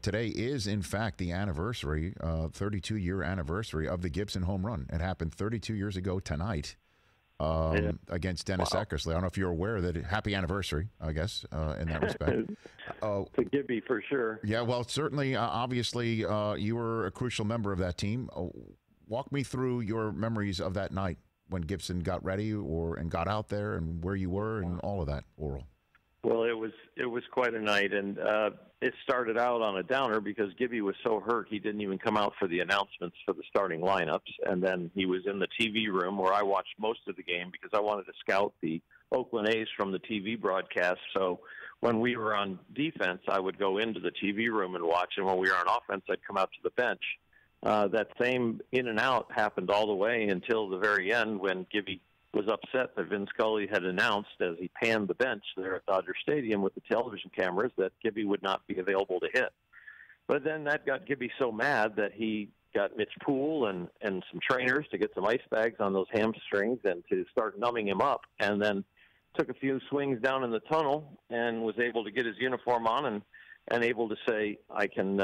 today is, in fact, the anniversary, 32-year anniversary of the Gibson home run. It happened 32 years ago tonight against Dennis Eckersley. I don't know if you're aware that happy anniversary, I guess, in that respect. To Gibby, for sure. Yeah, well, certainly, obviously, you were a crucial member of that team. Walk me through your memories of that night when Gibson got ready and got out there and where you were and all of that, Oral. Well, it was quite a night, and it started out on a downer because Gibby was so hurt he didn't even come out for the announcements for the starting lineups, and then he was in the TV room where I watched most of the game because I wanted to scout the Oakland A's from the TV broadcast. So when we were on defense, I would go into the TV room and watch, and when we were on offense, I'd come out to the bench. That same in and out happened all the way until the very end when Gibby was upset that Vin Scully had announced as he panned the bench there at Dodger Stadium with the television cameras that Gibby would not be available to hit. But then that got Gibby so mad that he got Mitch Poole and some trainers to get some ice bags on those hamstrings and to start numbing him up, and then took a few swings down in the tunnel and was able to get his uniform on and able to say, I can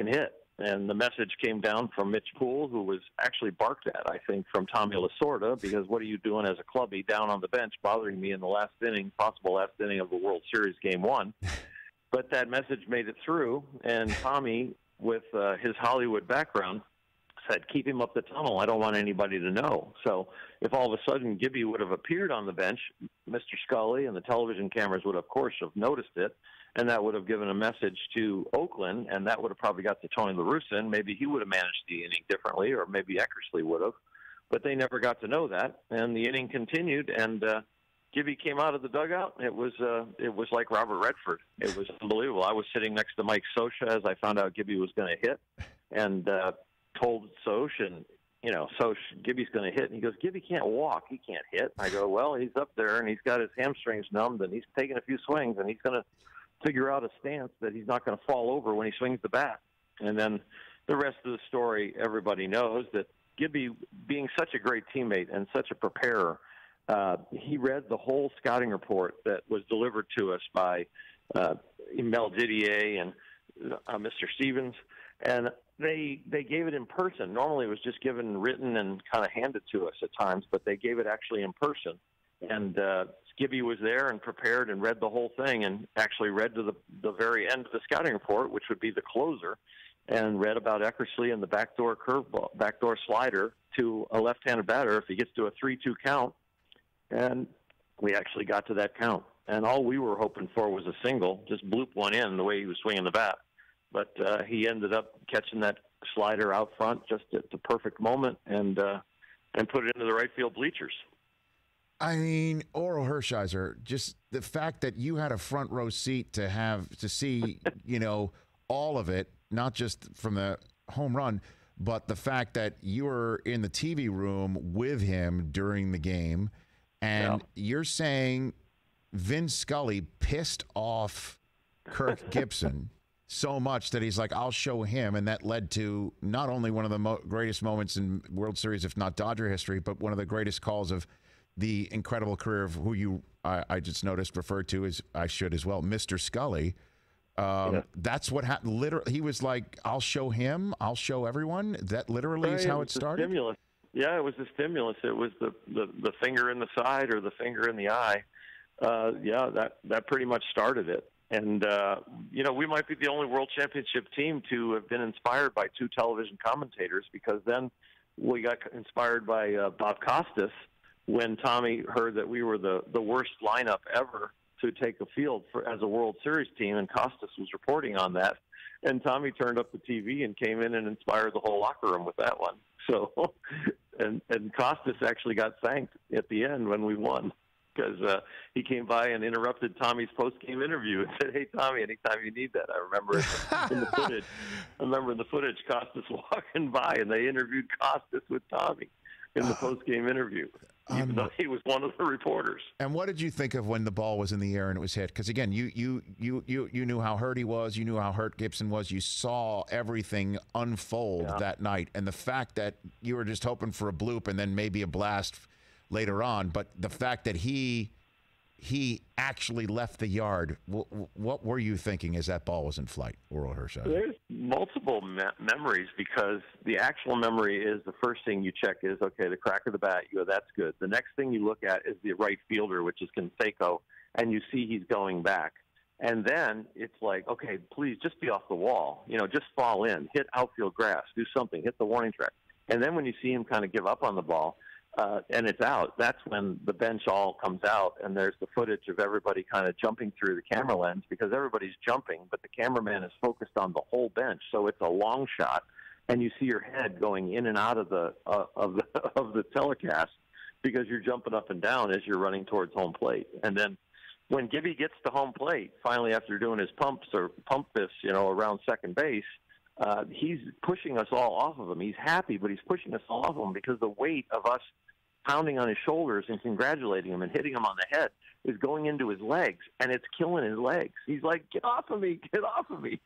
hit. And the message came down from Mitch Poole, who was actually barked at, I think, from Tommy Lasorda, because what are you doing as a clubby down on the bench bothering me in the last inning, possible last inning of the World Series Game 1. But that message made it through, and Tommy, with his Hollywood background, said, keep him up the tunnel. I don't want anybody to know. So if all of a sudden Gibby would have appeared on the bench, Mr. Scully and the television cameras would, of course, have noticed it. And that would have given a message to Oakland, and that would have probably got to Tony La Russa, and maybe he would have managed the inning differently, or maybe Eckersley would have. But they never got to know that, and the inning continued, and Gibby came out of the dugout. It was like Robert Redford. It was unbelievable. I was sitting next to Mike Scioscia as I found out Gibby was going to hit, and told Scioscia, and Scioscia, Gibby's going to hit, and he goes, Gibby can't walk, he can't hit. And I go, well, he's up there, and he's got his hamstrings numbed, and he's taking a few swings, and he's going to figure out a stance that he's not going to fall over when he swings the bat. And then the rest of the story, everybody knows that Gibby, being such a great teammate and such a preparer, he read the whole scouting report that was delivered to us by Mel Didier and Mr. Stevens, and they gave it in person. Normally it was just given written and kind of handed to us at times, but they gave it actually in person. And Gibby was there and prepared and read the whole thing and actually read to the very end of the scouting report, which would be the closer, and read about Eckersley and the backdoor curveball, backdoor slider to a left-handed batter if he gets to a 3-2 count. And we actually got to that count. And all we were hoping for was a single, just bloop one in the way he was swinging the bat. But he ended up catching that slider out front just at the perfect moment and put it into the right field bleachers. I mean, Oral Hershiser, just the fact that you had a front row seat to see, all of it, not just from the home run, but the fact that you were in the TV room with him during the game, and you're saying Vin Scully pissed off Kirk Gibson so much that he's like, I'll show him, and that led to not only one of the greatest moments in World Series, if not Dodger history, but one of the greatest calls of the incredible career of who I just noticed referred to as, I should as well, Mr. Scully. That's what happened. Literally, he was like, I'll show him, I'll show everyone. That literally is how it started? Stimulus. Yeah, it was the stimulus. It was the finger in the side or the finger in the eye. That pretty much started it. And, we might be the only world championship team to have been inspired by two television commentators, because then we got inspired by Bob Costas when Tommy heard that we were the worst lineup ever to take a field as a World Series team, and Costas was reporting on that. And Tommy turned up the TV and came in and inspired the whole locker room with that one. So, and Costas actually got thanked at the end when we won, because he came by and interrupted Tommy's post-game interview and said, "Hey, Tommy, anytime you need that." I remember in the footage. I remember in the footage, Costas walking by, and they interviewed Costas with Tommy in the post-game interview, even though he was one of the reporters. And what did you think of when the ball was in the air and it was hit? Because again, you knew how hurt he was. You knew how hurt Gibson was. You saw everything unfold that night, and the fact that you were just hoping for a bloop and then maybe a blast later on, but the fact that he he actually left the yard, what were you thinking as that ball was in flight, Orel Hershiser? There's multiple memories, because the actual memory is the first thing you check is, okay, the crack of the bat, you go, that's good. The next thing you look at is the right fielder, which is Canseco, and you see he's going back. And then it's like, okay, please just be off the wall. Just fall in, hit outfield grass, do something, hit the warning track. And then when you see him kind of give up on the ball, and it's out, that's when the bench all comes out, and there's the footage of everybody kind of jumping through the camera lens, because everybody's jumping, but the cameraman is focused on the whole bench, so it's a long shot, and you see your head going in and out of the of the telecast, because you're jumping up and down as you're running towards home plate. And then when Gibby gets to home plate, finally after doing his pump fists, around second base, he's pushing us all off of him. He's happy, but he's pushing us all off of him, because the weight of us pounding on his shoulders and congratulating him and hitting him on the head is going into his legs, and it's killing his legs. He's like, get off of me, get off of me.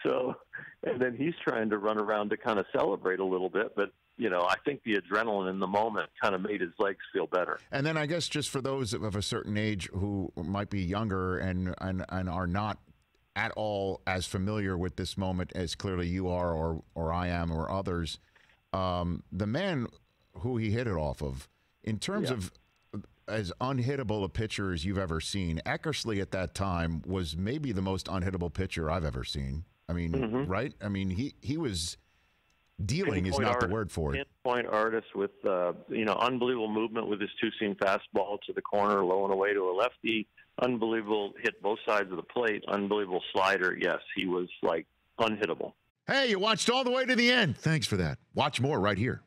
So, and then he's trying to run around to kind of celebrate a little bit, but I think the adrenaline in the moment kind of made his legs feel better. And then I guess just for those of a certain age who might be younger and are not at all as familiar with this moment as clearly you are, or I am, or others, the man who he hit it off of, in terms of as unhittable a pitcher as you've ever seen, Eckersley at that time was maybe the most unhittable pitcher I've ever seen. I mean, right? I mean, he was dealing is not the word for it. Pinpoint artist with, unbelievable movement with his two-seam fastball to the corner, low and away to a lefty. Unbelievable, hit both sides of the plate. Unbelievable slider. Yes, he was like unhittable. Hey, you watched all the way to the end. Thanks for that. Watch more right here.